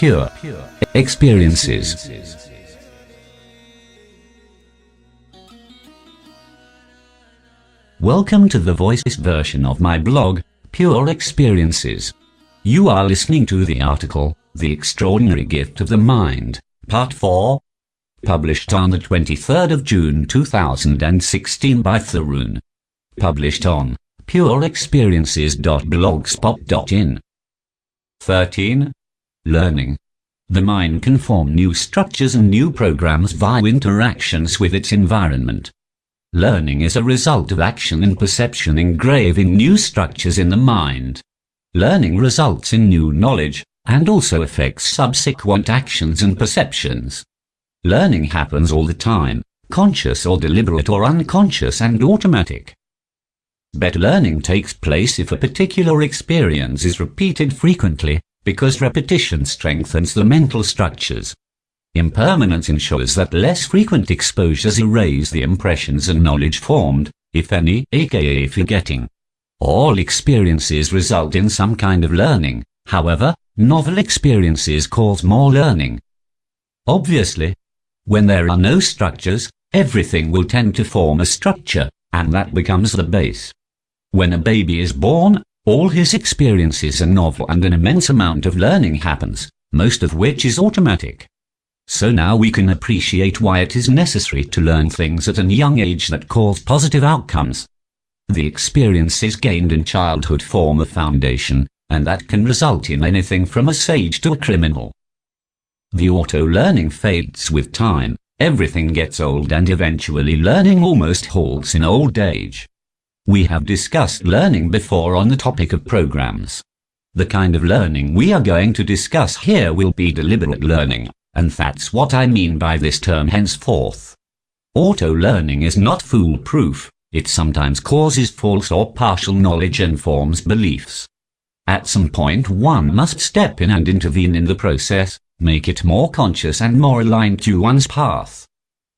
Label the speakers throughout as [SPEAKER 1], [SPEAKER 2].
[SPEAKER 1] pure experiences. Welcome to the voice version of my blog, Pure Experiences. You are listening to the article, The Extraordinary Gift of the Mind, Part 4, published on the 23rd of June 2016 by Tarun. Published on pureexperiences.blogspot.in. 13. Learning. The mind can form new structures and new programs via interactions with its environment. Learning is a result of action and perception engraving new structures in the mind. Learning results in new knowledge, and also affects subsequent actions and perceptions. Learning happens all the time, conscious or deliberate or unconscious and automatic. But learning takes place if a particular experience is repeated frequently, because repetition strengthens the mental structures. Impermanence ensures that less frequent exposures erase the impressions and knowledge formed, if any, aka forgetting. All experiences result in some kind of learning, however, novel experiences cause more learning. Obviously, when there are no structures, everything will tend to form a structure, and that becomes the base. When a baby is born, all his experiences are novel and an immense amount of learning happens, most of which is automatic. So now we can appreciate why it is necessary to learn things at a young age that cause positive outcomes. The experiences gained in childhood form a foundation, and that can result in anything from a sage to a criminal. The auto-learning fades with time, everything gets old, and eventually learning almost halts in old age. We have discussed learning before on the topic of programs. The kind of learning we are going to discuss here will be deliberate learning, and that's what I mean by this term henceforth. Auto-learning is not foolproof, it sometimes causes false or partial knowledge and forms beliefs. At some point one must step in and intervene in the process, make it more conscious and more aligned to one's path.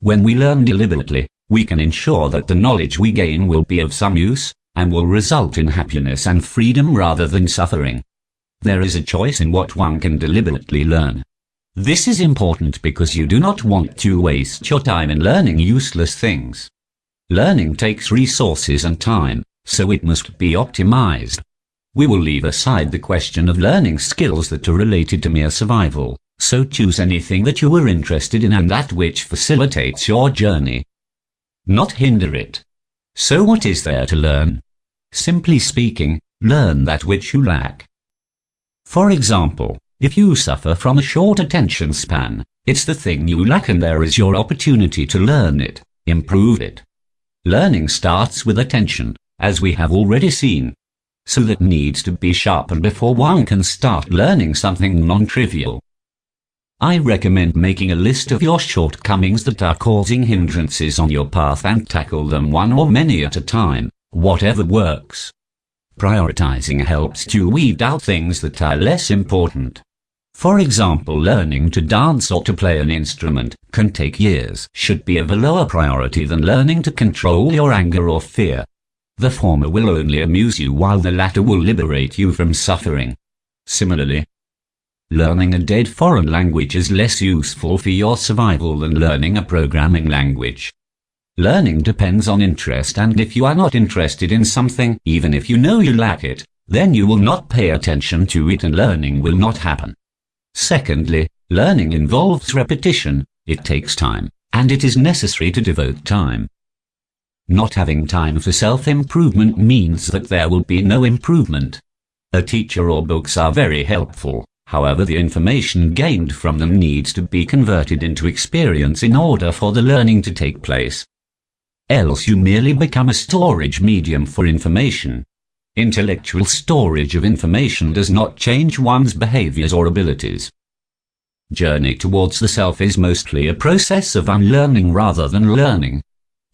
[SPEAKER 1] When we learn deliberately, we can ensure that the knowledge we gain will be of some use, and will result in happiness and freedom rather than suffering. There is a choice in what one can deliberately learn. This is important because you do not want to waste your time in learning useless things. Learning takes resources and time, so it must be optimized. We will leave aside the question of learning skills that are related to mere survival, so choose anything that you are interested in and that which facilitates your journey, not hinder it. So what is there to learn? Simply speaking, learn that which you lack. For example, if you suffer from a short attention span, it's the thing you lack and there is your opportunity to learn it, improve it. Learning starts with attention, as we have already seen. So that needs to be sharpened before one can start learning something non-trivial. I recommend making a list of your shortcomings that are causing hindrances on your path and tackle them one or many at a time, whatever works. Prioritizing helps to weed out things that are less important. For example, learning to dance or to play an instrument can take years, should be of a lower priority than learning to control your anger or fear. The former will only amuse you while the latter will liberate you from suffering. Similarly, learning a dead foreign language is less useful for your survival than learning a programming language. Learning depends on interest, and if you are not interested in something, even if you know you lack it, then you will not pay attention to it and learning will not happen. Secondly, learning involves repetition, it takes time, and it is necessary to devote time. Not having time for self-improvement means that there will be no improvement. A teacher or books are very helpful. However, the information gained from them needs to be converted into experience in order for the learning to take place. Else you merely become a storage medium for information. Intellectual storage of information does not change one's behaviors or abilities. Journey towards the self is mostly a process of unlearning rather than learning.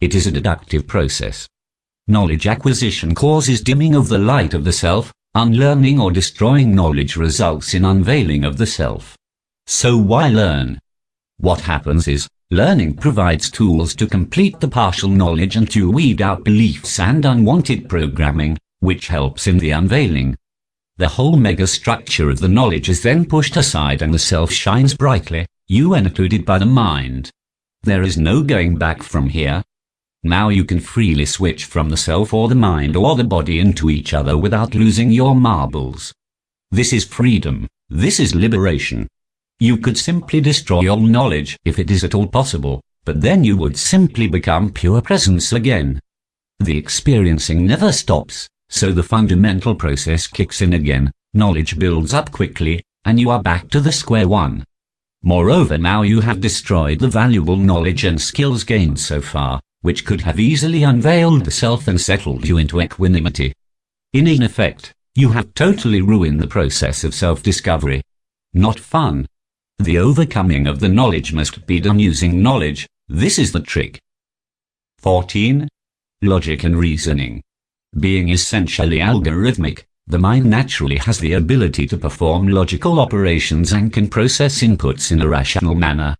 [SPEAKER 1] It is a deductive process. Knowledge acquisition causes dimming of the light of the self. Unlearning or destroying knowledge results in unveiling of the self. So why learn? What happens is, learning provides tools to complete the partial knowledge and to weed out beliefs and unwanted programming, which helps in the unveiling. The whole megastructure of the knowledge is then pushed aside and the self shines brightly, you included by the mind. There is no going back from here. Now you can freely switch from the self or the mind or the body into each other without losing your marbles. This is freedom. This is liberation. You could simply destroy all knowledge if it is at all possible, but then you would simply become pure presence again. The experiencing never stops, so the fundamental process kicks in again, knowledge builds up quickly, and you are back to the square one. Moreover, now you have destroyed the valuable knowledge and skills gained so far, which could have easily unveiled the self and settled you into equanimity. In effect, you have totally ruined the process of self-discovery. Not fun. The overcoming of the knowledge must be done using knowledge. This is the trick. 14. Logic and reasoning. Being essentially algorithmic, the mind naturally has the ability to perform logical operations and can process inputs in a rational manner.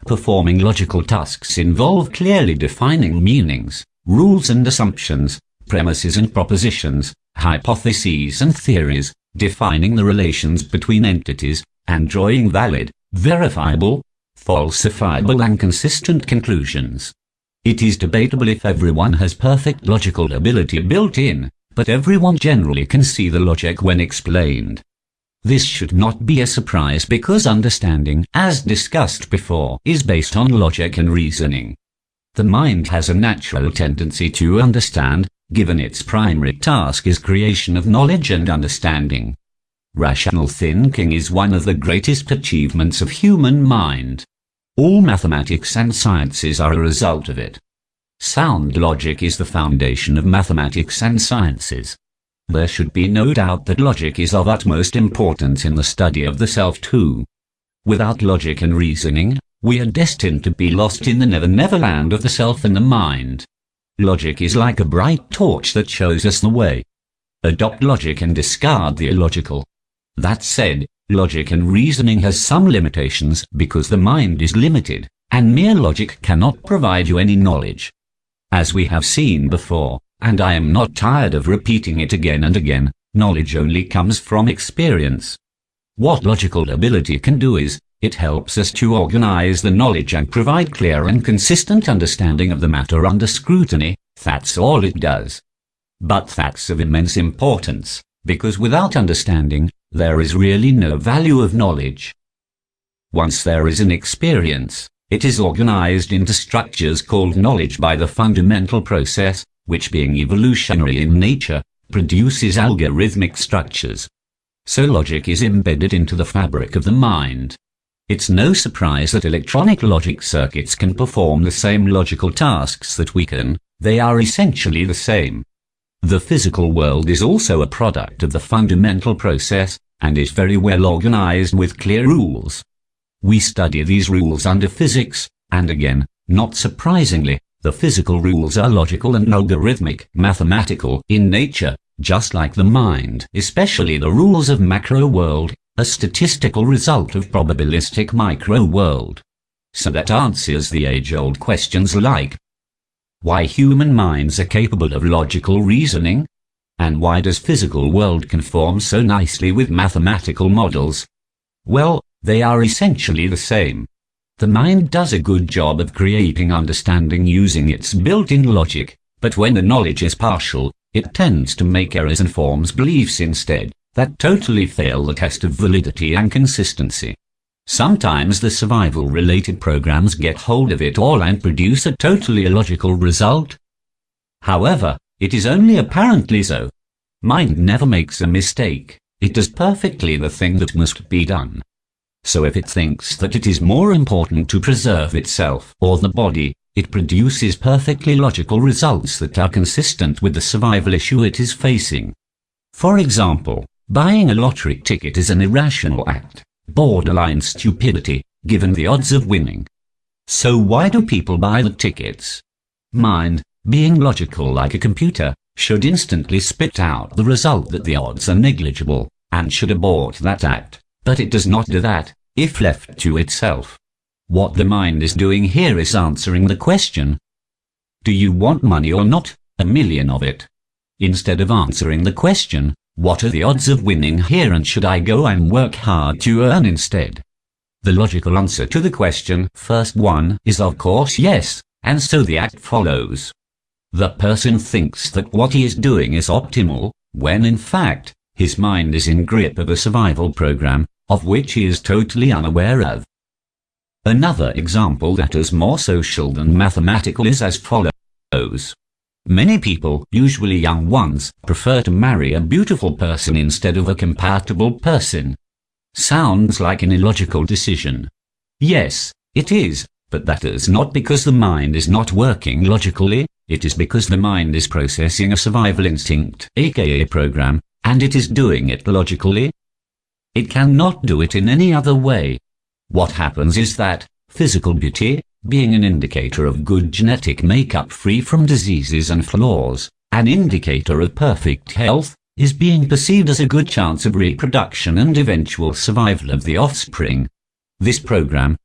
[SPEAKER 1] Performing logical tasks involve clearly defining meanings, rules and assumptions, premises and propositions, hypotheses and theories, defining the relations between entities, and drawing valid, verifiable, falsifiable and consistent conclusions. It is debatable if everyone has perfect logical ability built in, but everyone generally can see the logic when explained. This should not be a surprise because understanding, as discussed before, is based on logic and reasoning. The mind has a natural tendency to understand, given its primary task is creation of knowledge and understanding. Rational thinking is one of the greatest achievements of human mind. All mathematics and sciences are a result of it. Sound logic is the foundation of mathematics and sciences. There should be no doubt that logic is of utmost importance in the study of the self too. Without logic and reasoning, we are destined to be lost in the never-never land of the self and the mind. Logic is like a bright torch that shows us the way. Adopt logic and discard the illogical. That said, logic and reasoning has some limitations because the mind is limited, and mere logic cannot provide you any knowledge. As we have seen before, and I am not tired of repeating it again and again, knowledge only comes from experience. What logical ability can do is, it helps us to organize the knowledge and provide clear and consistent understanding of the matter under scrutiny. That's all it does. But that's of immense importance, because without understanding, there is really no value of knowledge. Once there is an experience, it is organized into structures called knowledge by the fundamental process, which being evolutionary in nature, produces algorithmic structures. So logic is embedded into the fabric of the mind. It's no surprise that electronic logic circuits can perform the same logical tasks that we can. They are essentially the same. The physical world is also a product of the fundamental process, and is very well organized with clear rules. We study these rules under physics, and again, not surprisingly, the physical rules are logical and algorithmic, mathematical in nature, just like the mind, especially the rules of macro world, a statistical result of probabilistic micro world. So that answers the age-old questions like, why human minds are capable of logical reasoning? And why does physical world conform so nicely with mathematical models? Well, they are essentially the same. The mind does a good job of creating understanding using its built-in logic, but when the knowledge is partial, it tends to make errors and forms beliefs instead, that totally fail the test of validity and consistency. Sometimes the survival-related programs get hold of it all and produce a totally illogical result. However, it is only apparently so. Mind never makes a mistake. It does perfectly the thing that must be done. So if it thinks that it is more important to preserve itself or the body, it produces perfectly logical results that are consistent with the survival issue it is facing. For example, buying a lottery ticket is an irrational act, borderline stupidity, given the odds of winning. So why do people buy the tickets? Mind, being logical like a computer, should instantly spit out the result that the odds are negligible, and should abort that act, but it does not do that, if left to itself. What the mind is doing here is answering the question, do you want money or not, a million of it? Instead of answering the question, What are the odds of winning here, and should I go and work hard to earn instead? The logical answer to the question, first one, is of course yes, and so the act follows. The person thinks that what he is doing is optimal, when in fact, his mind is in grip of a survival program, of which he is totally unaware of. Another example that is more social than mathematical is as follows. Many people, usually young ones, prefer to marry a beautiful person instead of a compatible person. Sounds like an illogical decision. Yes, it is, but that is not because the mind is not working logically, it is because the mind is processing a survival instinct, aka program, and it is doing it logically. It cannot do it in any other way. What happens is that physical beauty, being an indicator of good genetic makeup free from diseases and flaws, an indicator of perfect health, is being perceived as a good chance of reproduction and eventual survival of the offspring. This program,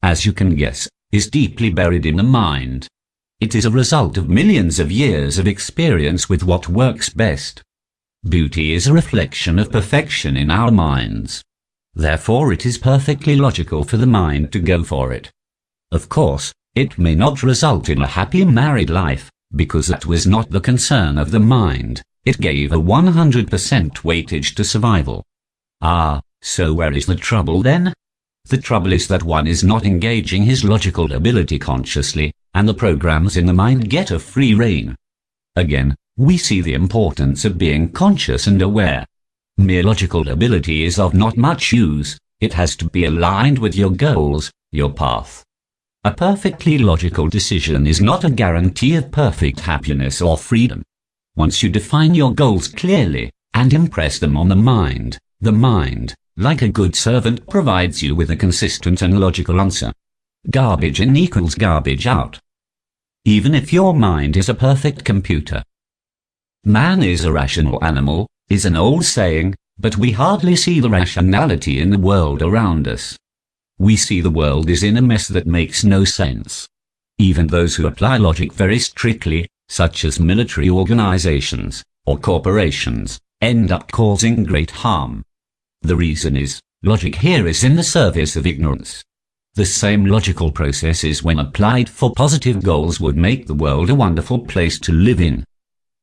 [SPEAKER 1] as you can guess, is deeply buried in the mind. It is a result of millions of years of experience with what works best. Beauty is a reflection of perfection in our minds. Therefore it is perfectly logical for the mind to go for it. Of course, it may not result in a happy married life, because that was not the concern of the mind. It gave a 100% weightage to survival. Ah, so where is the trouble then? The trouble is that one is not engaging his logical ability consciously, and the programs in the mind get a free rein. Again, we see the importance of being conscious and aware. Mere logical ability is of not much use, it has to be aligned with your goals, your path. A perfectly logical decision is not a guarantee of perfect happiness or freedom. Once you define your goals clearly, and impress them on the mind, like a good servant, provides you with a consistent and logical answer. Garbage in equals garbage out. Even if your mind is a perfect computer. Man is a rational animal, is an old saying, but we hardly see the rationality in the world around us. We see the world is in a mess that makes no sense. Even those who apply logic very strictly, such as military organizations or corporations, end up causing great harm. The reason is, logic here is in the service of ignorance. The same logical processes when applied for positive goals would make the world a wonderful place to live in.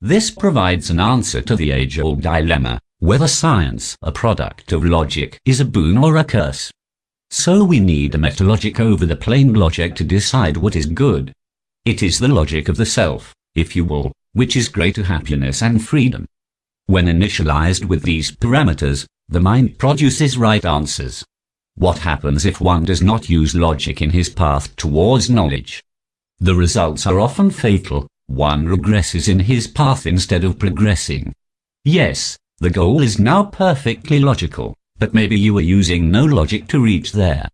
[SPEAKER 1] This provides an answer to the age-old dilemma, whether science, a product of logic, is a boon or a curse. So we need a metalogic over the plain logic to decide what is good. It is the logic of the self, if you will, which is greater happiness and freedom. When initialized with these parameters, the mind produces right answers. What happens if one does not use logic in his path towards knowledge? The results are often fatal. One regresses in his path instead of progressing. Yes, the goal is now perfectly logical, but maybe you are using no logic to reach there.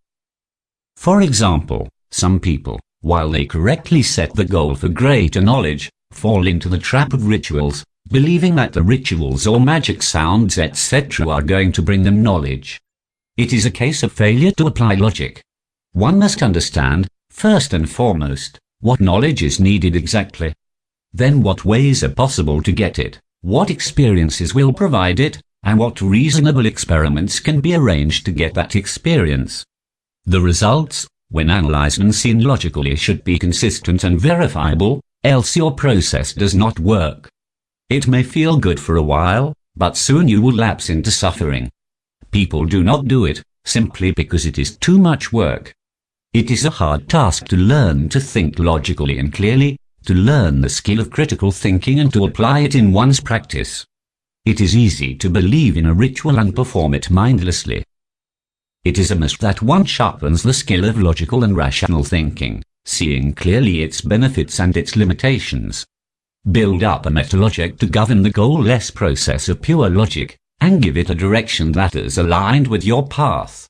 [SPEAKER 1] For example, some people, while they correctly set the goal for greater knowledge, fall into the trap of rituals, believing that the rituals or magic sounds etc. are going to bring them knowledge. It is a case of failure to apply logic. One must understand, first and foremost, what knowledge is needed exactly. Then what ways are possible to get it, what experiences will provide it, and what reasonable experiments can be arranged to get that experience. The results, when analyzed and seen logically, should be consistent and verifiable, else your process does not work. It may feel good for a while, but soon you will lapse into suffering. People do not do it, simply because it is too much work. It is a hard task to learn to think logically and clearly, to learn the skill of critical thinking and to apply it in one's practice. It is easy to believe in a ritual and perform it mindlessly. It is a must that one sharpens the skill of logical and rational thinking, seeing clearly its benefits and its limitations. Build up a metalogic to govern the goal-less process of pure logic, and give it a direction that is aligned with your path.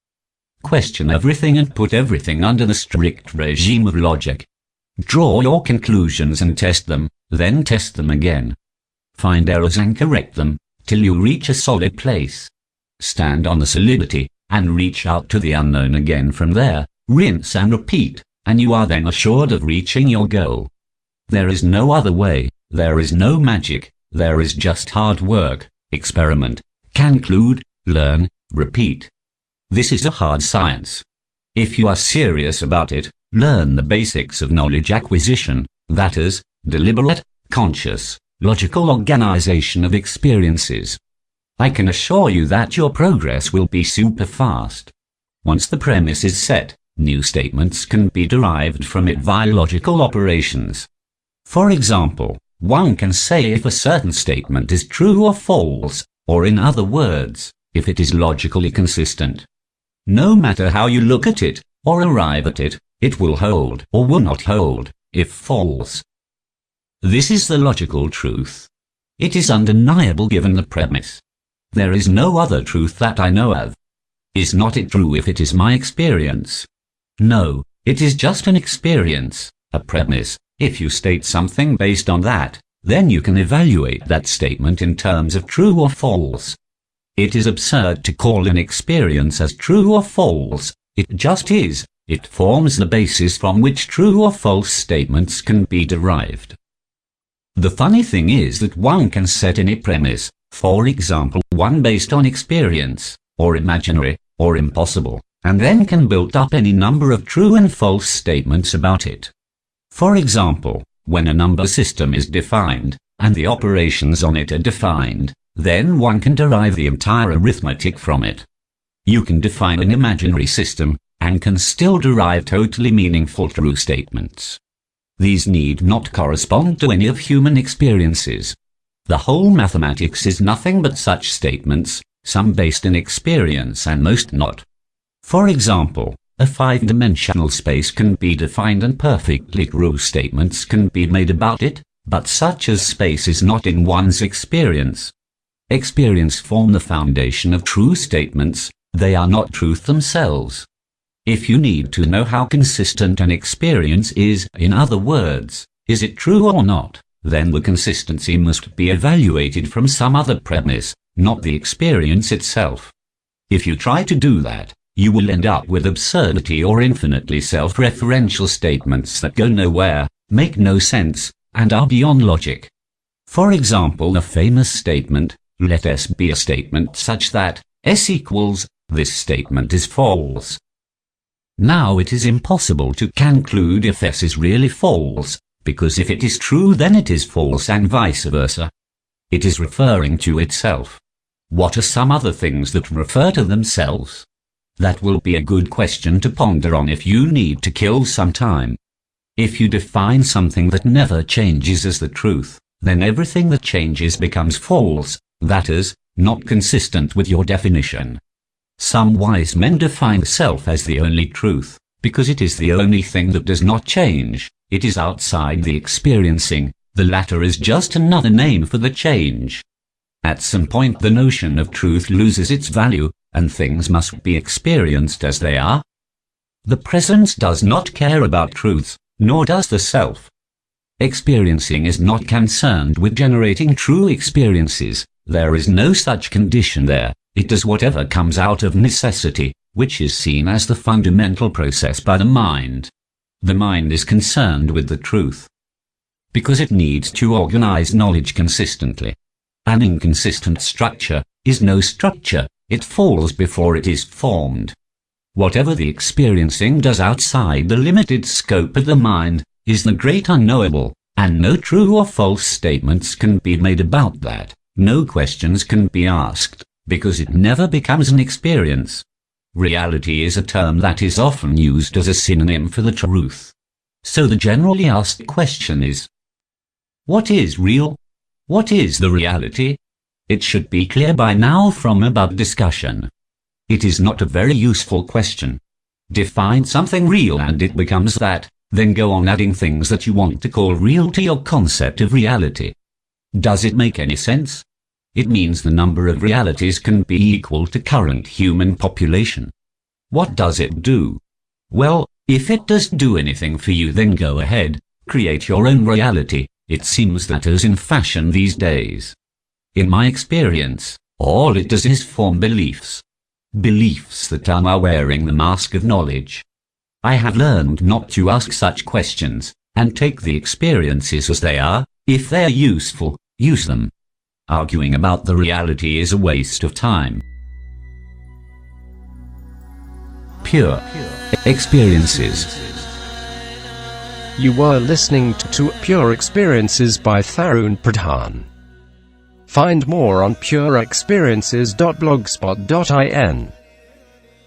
[SPEAKER 1] Question everything and put everything under the strict regime of logic. Draw your conclusions and test them, then test them again. Find errors and correct them, till you reach a solid place. Stand on the solidity, and reach out to the unknown again from there, rinse and repeat, and you are then assured of reaching your goal. There is no other way, there is no magic, there is just hard work, experiment, conclude, learn, repeat. This is a hard science. If you are serious about it, learn the basics of knowledge acquisition, that is, deliberate, conscious, logical organization of experiences. I can assure you that your progress will be super fast. Once the premise is set, new statements can be derived from it via logical operations. For example, one can say if a certain statement is true or false, or in other words, if it is logically consistent. No matter how you look at it, or arrive at it, it will hold or will not hold, if false. This is the logical truth. It is undeniable given the premise. There is no other truth that I know of. Is not it true if it is my experience? No, it is just an experience, a premise. If you state something based on that, then you can evaluate that statement in terms of true or false. It is absurd to call an experience as true or false. It just is. It forms the basis from which true or false statements can be derived. The funny thing is that one can set any premise, for example one based on experience, or imaginary, or impossible, and then can build up any number of true and false statements about it. For example, when a number system is defined, and the operations on it are defined, then one can derive the entire arithmetic from it. You can define an imaginary system, and can still derive totally meaningful true statements. These need not correspond to any of human experiences. The whole mathematics is nothing but such statements, some based in experience and most not. For example, a five-dimensional space can be defined and perfectly true statements can be made about it, but such as space is not in one's experience. Experience form the foundation of true statements, they are not truth themselves. If you need to know how consistent an experience is, in other words, is it true or not, then the consistency must be evaluated from some other premise, not the experience itself. If you try to do that, you will end up with absurdity or infinitely self-referential statements that go nowhere, make no sense, and are beyond logic. For example, the famous statement, let S be a statement such that S equals, this statement is false. Now it is impossible to conclude if S is really false, because if it is true then it is false and vice versa. It is referring to itself. What are some other things that refer to themselves? That will be a good question to ponder on if you need to kill some time. If you define something that never changes as the truth, then everything that changes becomes false, that is, not consistent with your definition. Some wise men define self as the only truth, because it is the only thing that does not change. It is outside the experiencing, the latter is just another name for the change. At some point the notion of truth loses its value, and things must be experienced as they are. The presence does not care about truths, nor does the self. Experiencing is not concerned with generating true experiences, there is no such condition there. It does whatever comes out of necessity, which is seen as the fundamental process by the mind. The mind is concerned with the truth, because it needs to organize knowledge consistently. An inconsistent structure is no structure, it falls before it is formed. Whatever the experiencing does outside the limited scope of the mind is the great unknowable, and no true or false statements can be made about that, no questions can be asked, because it never becomes an experience. Reality is a term that is often used as a synonym for the truth. So the generally asked question is, what is real? What is the reality? It should be clear by now from above discussion. It is not a very useful question. Define something real and it becomes that, then go on adding things that you want to call real to your concept of reality. Does it make any sense? It means the number of realities can be equal to current human population. What does it do? Well, if it doesn't do anything for you, then go ahead, create your own reality. It seems that is in fashion these days. In my experience, all it does is form beliefs. Beliefs that are wearing the mask of knowledge. I have learned not to ask such questions, and take the experiences as they are. If they are useful, use them. Arguing about the reality is a waste of time. Pure experiences.
[SPEAKER 2] You were listening to Pure Experiences by Tarun Pradhaan. Find more on pureexperiences.blogspot.in.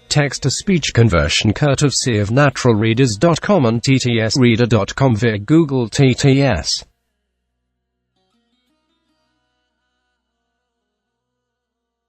[SPEAKER 2] Text-to-speech conversion courtesy of naturalreaders.com and ttsreader.com via Google TTS.